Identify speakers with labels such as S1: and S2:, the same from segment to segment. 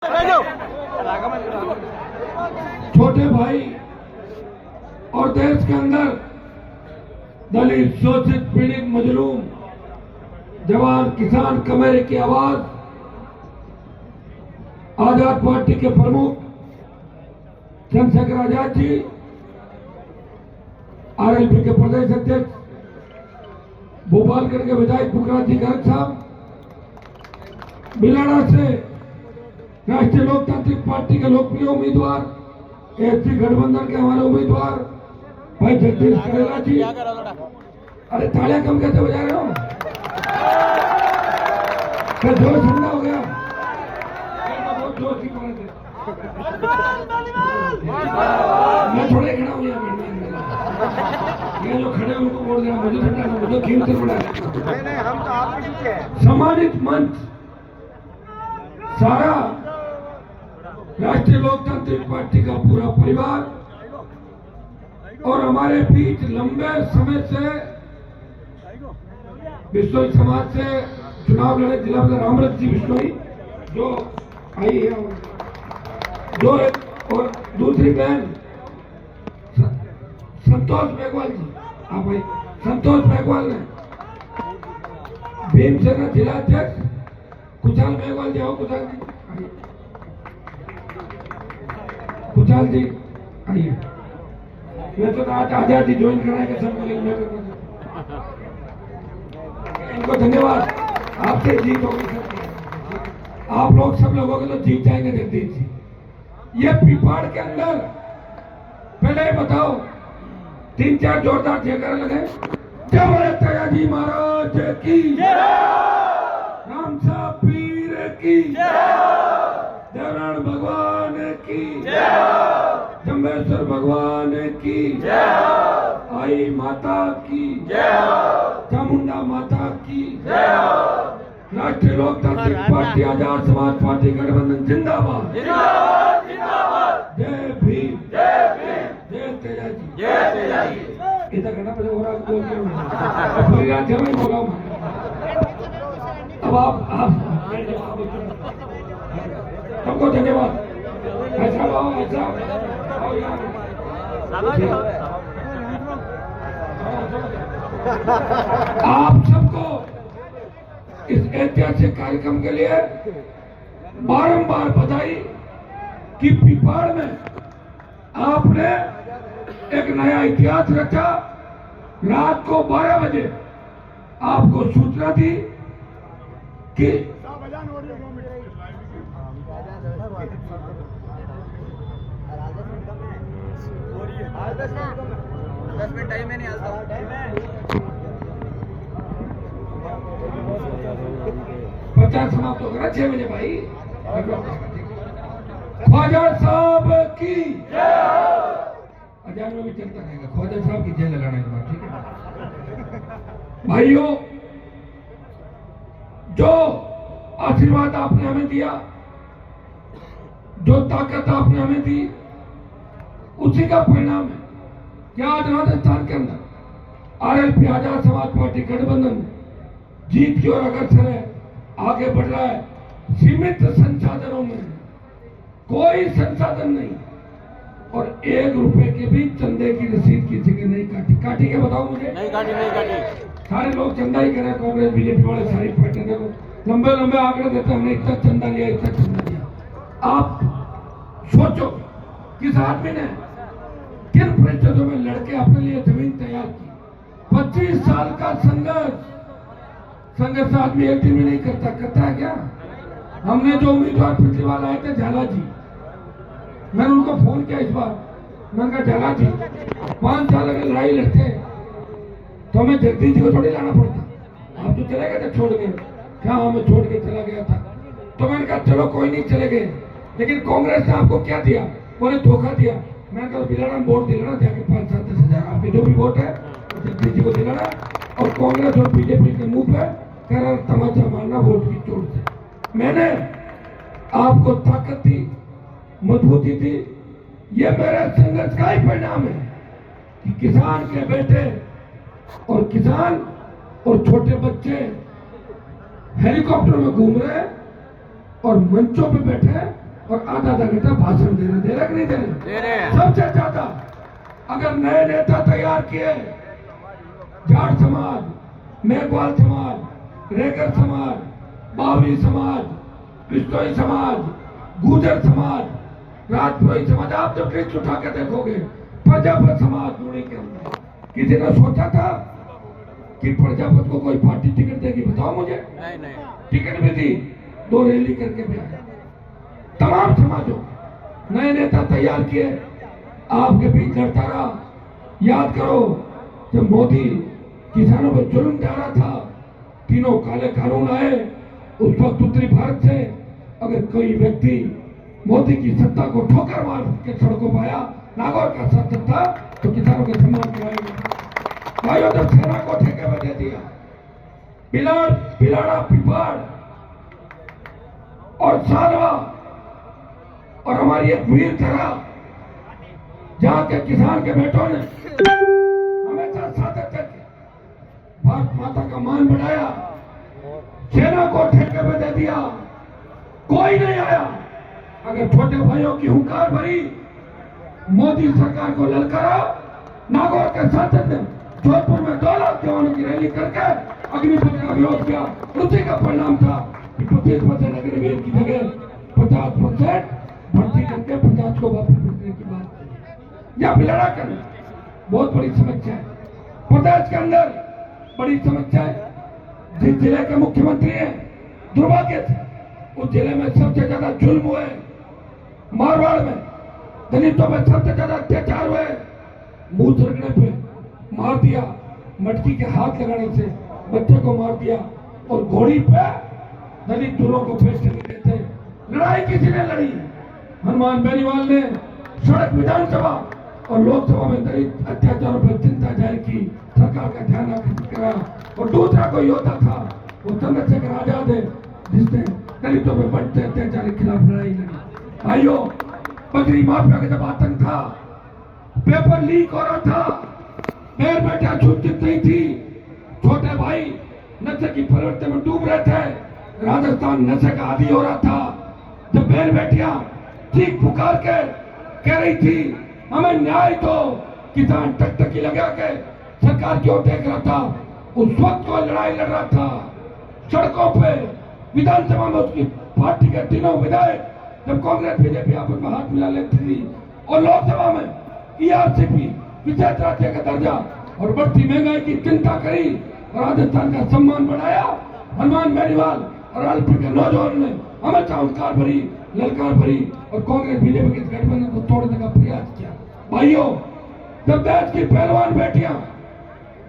S1: छोटे भाई और देश के अंदर दलित, शोषित, पीड़ित, मजलूम, जवान, किसान, कमेरे की आवाज आजाद पार्टी के प्रमुख चंद्रशेखर आजाद जी, आरएलपी के प्रदेश अध्यक्ष भोपालगढ़ के विधायक पुखराज जी गर्ग साहब, बिलाड़ा से राष्ट्रीय लोकतांत्रिक पार्टी के लोकप्रिय उम्मीदवार एसपी गठबंधन के हमारे उम्मीदवार भाई जगदीश करेला जी। अरे तालियां कम कैसे बजा रहे हो? क्या जोश ठंडा हो गया? बहुत जोश की बात है। मैं थोड़े खड़ा हूँ ये जो खड़े उनको बोल रहे हैं मुझे ठंडा ना, मुझे क्यों से बड़ा
S2: नहीं हम तो आपके पीछे हैं।
S1: सामाजिक मंच सारा राष्ट्रीय लोकतांत्रिक पार्टी का पूरा परिवार और हमारे बीच लंबे समय से बिश्नोई समाज से चुनाव लड़े जिला रामरथ जी बिश्नोई जो आई है, जो और दूसरी बहन संतोष मेघवाल जी, हाँ भाई संतोष मेघवाल ने भीमसेना जिला अध्यक्ष कुशाल मेघवाल जी, आओ कुशाल जी, कुशाल जी आइए। मैं तो आज आजाद जी ज्वाइन कराएंगे सब मिलेंगे, इनको धन्यवाद। आपसे जीत होगी, आप लोग सब लोगों के तो जीत जाएंगे जगदीश जी। ये पिपाड़ के अंदर पहले ही बताओ 3-4 जोरदार जयकारा लगे। जय तयाजी महाराज की, राम साहब पीर की, देवरान भगवान की, जम्बेश्वर भगवान की, आई माता की, चामुंडा माता की, राष्ट्रीय लोकतांत्रिक पार्टी आजाद समाज पार्टी गठबंधन जिंदाबाद, जय भीम, जय तेजाजी। इधर घटा पहले हो रहा बोल के पूरी रात जब मैं बोला हूँ। अब आप सबको धन्यवाद। ऐसा आओ, ऐसा आओ यार। आप सबको इस ऐतिहासिक कार्यक्रम के लिए बारंबार बधाई कि पिपाड़ में आपने एक नया इतिहास रचा। रात को 12 बजे आपको सूचना दी कि
S2: टाइम है नहीं आता।
S1: 50 समाप्त होगा 6 बजे भाई। ख्वाजा साहब की अजान में भी चलता रहेगा, ख्वाजा साहब की जय लगाने के बाद, ठीक है भाइयों। जो आशीर्वाद आपने हमें दिया, जो ताकत आपने हमें दी, उसी का परिणाम है कि आज राजस्थान के अंदर आरएलपी आजाद समाज पार्टी गठबंधन जीत की ओर अग्रसर है, आगे बढ़ रहा है। सीमित संसाधनों में, कोई संसाधन नहीं और 1 रुपए के भी चंदे की रसीद किसी की नहीं काटी। काटी के बताओ मुझे? नहीं काटी। सारे लोग चंदा ही करें, कांग्रेस बीजेपी वाले सारी पार्टियां देखो लंबे लंबे आंकड़े देते, हमने इतना चंदा लिया, इतना चंदा लिया। आप सोचो किस आदमी ने किन परिस्थितियों में लड़के अपने लिए जमीन तैयार की। 25 साल का संघर्ष आदमी एक दिन में नहीं करता है क्या? हमने जो उम्मीदवार पिछली बार आए थे झाला जी, मैंने उनको फोन किया इस बार, मैंने कहा झाला जी 5 साल अगर लड़ाई लड़ते तो हमें जगदीश जी को थोड़ी लाना पड़ता। आप तो चले गए थे छोड़ के, क्या हमें छोड़ के चला गया था। तो मैंने कहा चलो कोई नहीं, चले गए, लेकिन कांग्रेस ने आपको क्या दिया? बोले धोखा दिया। मैंने कहा बिलाड़ा वोट दिलाना, जाके 5-7-10 हजार आपके जो भी वोट है जगदीश जी को दिलाना, और कांग्रेस और बीजेपी के मुंह पे करार तमाचा मारना वोट की चोट से। मैंने आपको ताकत दी, मजबूती दी। ये मेरे संघर्ष का ही परिणाम है कि किसान के बेटे और किसान और छोटे बच्चे हेलीकॉप्टर में घूम रहे हैं और मंचों पे बैठे और आधा आधा घंटा भाषण दे रहे कि नहीं दे रहे? सबसे ज्यादा अगर नए नेता तैयार किए, जाट समाज, मेघवाल समाज, रेगर समाज, बावरी समाज, बिश्नोई समाज, गुर्जर समाज, राजपुरोही समाज, आप जब लिस्ट उठा के देखोगे प्रजापत समाज जुड़ी के अंदर, किसी ने सोचा था कि प्रजापत को कोई पार्टी टिकट देगी? बताओ मुझे। नहीं। टिकट भी दी, 2 रैली करके भी आया। तमाम समाजों नए नेता तैयार किए, आपके बीच लड़ता रहा। याद करो जब मोदी किसानों पर जुल्म जा रहा था, तीनों काले कानून आए, उस वक्त उत्तरी भारत से अगर कोई व्यक्ति मोदी की सत्ता को ठोकर मार के सड़कों पर आया, नागौर का सांसद था, तो किसानों के सम्मान कराएंगे। भाइयों जब सेना को ठेके में दे दिया, पिलाड़ा, पिपाड़ और सालवा और हमारी एक वीर तरह, जहां के किसान के बेटों ने हमेशा साथ करके भारत माता का मान बढ़ाया, सेना को ठेके में दे दिया, कोई नहीं आया। अगर छोटे भाइयों की हुंकार भरी, मोदी सरकार को ललकारा, नागौर के सांसद ने जोधपुर में 2 लाख जवानों की रैली करके अग्निपथ का विरोध किया। उसी का परिणाम था कि 25% अग्निवीर की जगह 50% भर्ती करके 50 को वापस भेजने की बात की। या बिलाड़ा करना बहुत बड़ी समस्या है। प्रदेश के अंदर बड़ी समस्या है। जिस जिले के मुख्यमंत्री हैं, दुर्भाग्य से उस जिले में सबसे ज्यादा जुल्म हुए, मारवाड़ में दलितों में सबसे ज्यादा अत्याचार हुए, मुंह सरकने पे मार दिया, मटकी के हाथ लगाने से बच्चे को मार दिया और घोड़ी पे दलित दूरों को पेश करने थे। लड़ाई किसी ने लड़ी? हनुमान बेनीवाल ने सड़क, विधानसभा और लोकसभा में दलित अत्याचारों पर चिंता जाहिर की, सरकार का ध्यान आकर्षित करा। और दूसरा कोई योद्धा था, वो चंद्रशेखर आजाद है, जिसने दलितों में बढ़ते अत्याचार के खिलाफ लड़ाई लड़ी। भाइयों, बजरी माफिया का जब आतंक था, पेपर लीक हो रहा था, पैर बेटा छूट नहीं थी, छोटे भाई नशे की प्रवृत्ति में डूब रहे थे, राजस्थान नशे का आदी हो रहा था, जब बहन बेटियां चीख पुकार के कह रही थी हमें न्याय दो, किसान टकटकी लगा के सरकार की ओर देख रहा था, उस वक्त वो लड़ाई लड़ रहा था सड़कों पे। विधानसभा में उसकी पार्टी के तीनों विधायक जब कांग्रेस बीजेपी आपस में हाथ मिला लेती थी, और लोकसभा में ERCP विशेष राज्य का दर्जा और बढ़ती महंगाई की चिंता करी और राजस्थान का सम्मान बढ़ाया। हनुमान बेनीवाल और अल्प के नौजवान ने हमेशा हुंकार भरी, ललकार भरी और कांग्रेस बीजेपी के गठबंधन को तोड़ने का प्रयास किया। भाइयों, जब देश की पहलवान बेटियां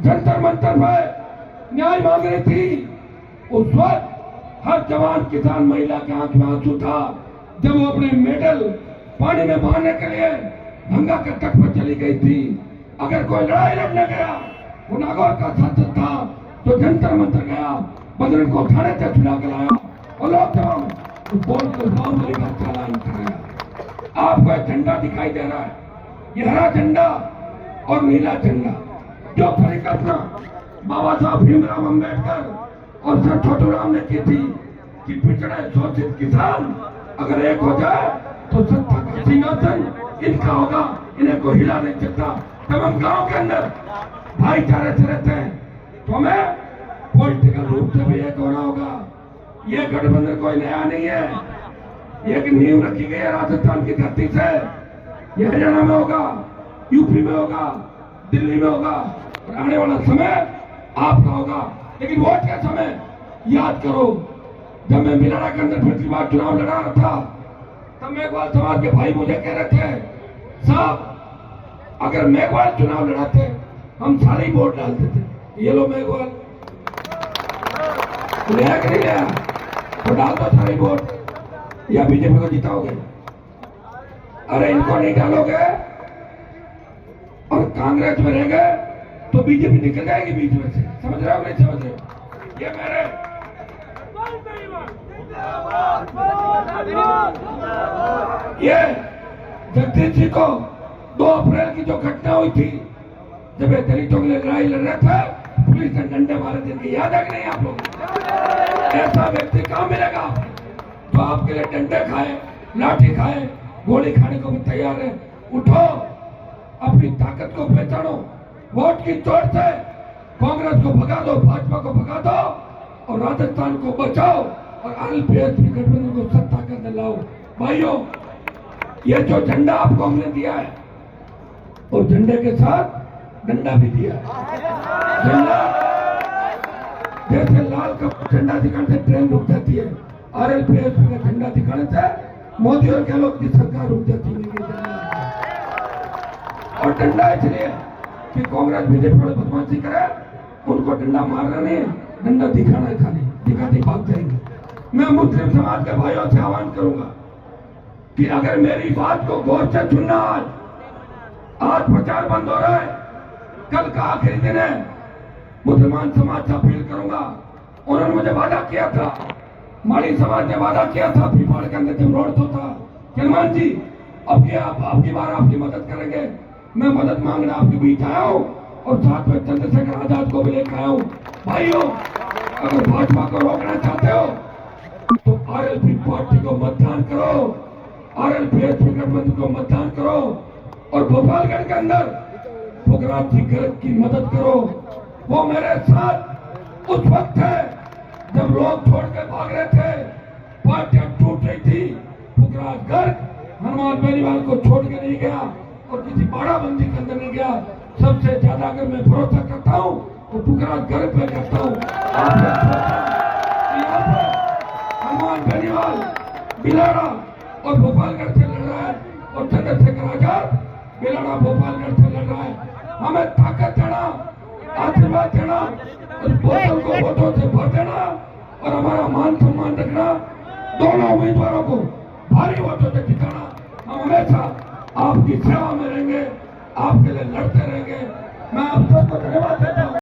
S1: जंतर मंतर में न्याय मांग रही थी, उस वक्त हर जवान किसान महिला के आंख में आंसू था जब वो अपने मेडल पानी में बहाने के लिए गंगा के तट पर चली गई थी। अगर कोई लड़ाई लड़ने गया, वो नागौर का सांसद था तो जंतर मंतर गया, बजरंग को थाने से छुड़ा के लाया और लोकसभा में बोल कर बाहुबली का चालान कराया। आपको एक झंडा दिखाई दे रहा है, ये हरा झंडा और नीला झंडा, जो परिकल्पना बाबा साहब भीमराव अम्बेडकर और सर छोटूराम ने की थी कि पिछड़े शोषित किसान अगर एक हो जाए तो सत्ता का सिंहासन इनका होगा, इन्हें कोई हिला नहीं सकता। जब हम गांव के अंदर भाईचारे से रहते हैं तो हमें पॉलिटिकल रूप से भी एक होना होगा। ये गठबंधन कोई नया नहीं है, ये एक नींव रखी गई है राजस्थान की धरती से। ये हरियाणा में होगा, यूपी में होगा, दिल्ली में होगा और आने वाला समय आपका होगा। लेकिन वोट के समय याद करो, जब मैं मिलाना के अंदर पिछली बार चुनाव लड़ा रहा था, तब मेघवाल समाज के भाई मुझे कह रहे थे साहब अगर मेघवाल चुनाव लड़ाते हम सारे ही वोट डालते थे। ये लो मेघवाल लिया कि नहीं लिया, तो डाल दो सारे वोट या बीजेपी को जिताओगे। अरे इनको नहीं डालोगे और कांग्रेस में रह गए तो बीजेपी निकल जाएगी बीच में से। समझ रहे हो नहीं समझ रहे हो? ये मेरे ये जगदीश जी को 2 अप्रैल की जो घटना हुई थी, जब ये दलितों के लिए लड़ाई लड़ रहे थे, पुलिस ने डंडे मारे थे, इनकी याद है कि नहीं आप लोग? ऐसा व्यक्ति कहाँ मिलेगा जो आपके लिए डंडे खाए लाठी खाए, गोली खाने को भी तैयार है। उठो, अपनी ताकत को पहचानो, वोट की चोट से कांग्रेस को भगा दो, भाजपा को भगा दो और राजस्थान को बचाओ और आरएलपी गठबंधन को सत्ता के अंदर लाओ। भाइयों, ये जो झंडा आपको हमने दिया है, और झंडे के साथ डंडा भी दिया है। झंडा जैसे लाल का झंडा दिखाने से ट्रेन रुक जाती है, आरएलपी का झंडा दिखाने से मोदी और गहलोत की सरकार रुक जाती है। और डंडा इसलिए कि कांग्रेस बीजेपी वाले बदमाशी करे, उनको डंडा मारना नहीं, डंडा दिखाना है, खाली दिखाते भाग जाएंगे। मैं मुस्लिम समाज के भाइयों से आह्वान करूंगा कि अगर मेरी बात को गौर से सुनना, आज प्रचार बंद हो रहा है, कल का आखिरी दिन है, मुसलमान समाज से अपील करूंगा। उन्होंने मुझे वादा किया था, माली समाज ने वादा किया था पीपाड़ के अंदर जब रोड था, सलमान जी आपकी बार आपकी मदद करेंगे। मैं मदद मांगने आपके बीच आया हूँ और साथ में चंद्रशेखर आजाद को भी लेकर आया हूँ। भाइयों, अगर भाजपा को रोकना चाहते हो तो आरएलपी पार्टी को मतदान करो, आरएलपी गठबंधन को मतदान करो और गोपालगढ़ के अंदर पुखराज जी गर्ग की मदद करो। वो मेरे साथ उस वक्त है जब लोग छोड़ के भाग रहे थे, पार्टियां टूट रही थी। पुखराज गर्ग हनुमान बेनीवाल को छोड़ के नहीं गया और किसी बाड़ाबंदी के अंदर नहीं गया। सबसे ज्यादा अगर मैं भरोसा करता हूँ तो पुखराज गर्ग पे करता हूँ। हनुमान बेनीवाल बिलाड़ा और गोपालगढ़ से लड़ रहा है और चंद्रशेखर आजाद बिलाड़ा गोपालगढ़ से लड़ रहा है। हमें ताकत देना, आशीर्वाद देना, उस बोतल को वोटों से भर देना और हमारा मान सम्मान रखना। दोनों उम्मीदवारों को भारी वोटों से जिताना। हम हमेशा आपकी सेवा में रहेंगे, आपके लिए लड़ते रहेंगे। मैं आप सबको धन्यवाद देता हूँ।